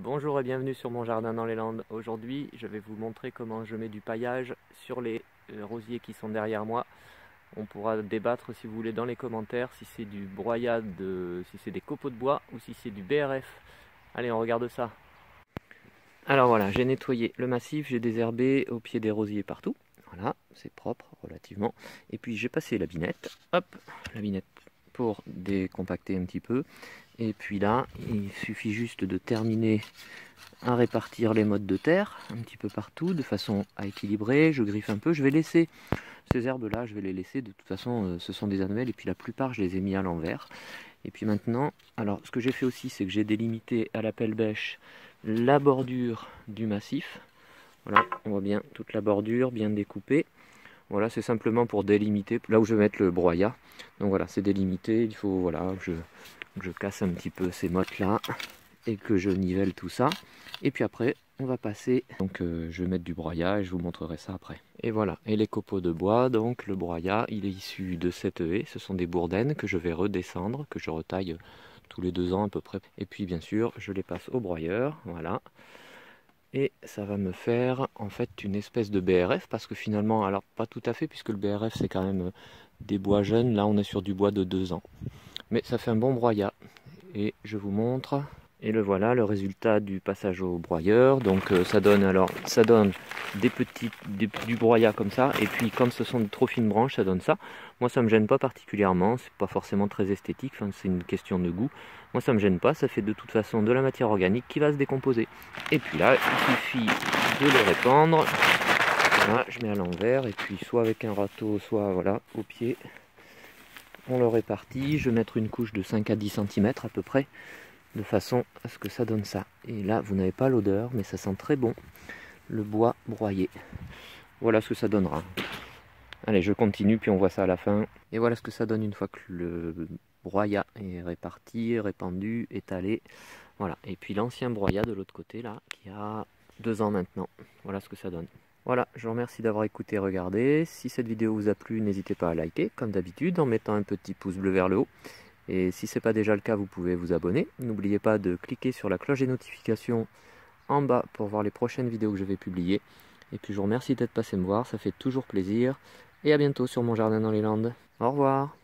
Bonjour et bienvenue sur mon jardin dans les Landes. Aujourd'hui, je vais vous montrer comment je mets du paillage sur les rosiers qui sont derrière moi. On pourra débattre si vous voulez dans les commentaires si c'est du broyat, si c'est des copeaux de bois ou si c'est du BRF. Allez, on regarde ça. Alors voilà, j'ai nettoyé le massif, j'ai désherbé au pied des rosiers partout. Voilà, c'est propre relativement. Et puis j'ai passé la binette, hop, la binette pour décompacter un petit peu. Et puis là, il suffit juste de terminer à répartir les mottes de terre un petit peu partout de façon à équilibrer. Je griffe un peu, je vais laisser ces herbes là, je vais les laisser, de toute façon ce sont des annuelles et puis la plupart je les ai mis à l'envers. Et puis maintenant, alors ce que j'ai fait aussi, c'est que j'ai délimité à la pelle-bêche la bordure du massif. Voilà, on voit bien toute la bordure bien découpée. Voilà, c'est simplement pour délimiter là où je vais mettre le broyat. Donc voilà, c'est délimité, il faut voilà, je casse un petit peu ces mottes là et que je nivelle tout ça. Et puis après, on va passer, donc je vais mettre du broyat et je vous montrerai ça après. Et voilà, et les copeaux de bois, donc le broyat, il est issu de cette haie, ce sont des bourdaines que je vais redescendre, que je retaille tous les 2 ans à peu près. Et puis bien sûr, je les passe au broyeur, voilà. Et ça va me faire en fait une espèce de BRF, parce que finalement, alors pas tout à fait, puisque le BRF c'est quand même des bois jeunes, là on est sur du bois de 2 ans. Mais ça fait un bon broyat, et je vous montre. Et le voilà, le résultat du passage au broyeur. Donc ça donne du broyat comme ça, et puis quand ce sont de trop fines branches, ça donne ça. Moi ça me gêne pas particulièrement, c'est pas forcément très esthétique, enfin, c'est une question de goût. Moi ça me gêne pas, ça fait de toute façon de la matière organique qui va se décomposer. Et puis là, il suffit de le répandre. Voilà, je mets à l'envers, et puis soit avec un râteau, soit voilà, au pied. On le répartit, je vais mettre une couche de 5 à 10 cm à peu près, de façon à ce que ça donne ça. Et là, vous n'avez pas l'odeur, mais ça sent très bon, le bois broyé. Voilà ce que ça donnera. Allez, je continue, puis on voit ça à la fin. Et voilà ce que ça donne une fois que le broyat est réparti, répandu, étalé. Voilà, et puis l'ancien broyat de l'autre côté, là, qui a 2 ans maintenant. Voilà ce que ça donne. Voilà, je vous remercie d'avoir écouté et regardé. Si cette vidéo vous a plu, n'hésitez pas à liker, comme d'habitude, en mettant un petit pouce bleu vers le haut. Et si ce n'est pas déjà le cas, vous pouvez vous abonner. N'oubliez pas de cliquer sur la cloche des notifications en bas pour voir les prochaines vidéos que je vais publier. Et puis je vous remercie d'être passé me voir, ça fait toujours plaisir. Et à bientôt sur mon jardin dans les Landes. Au revoir.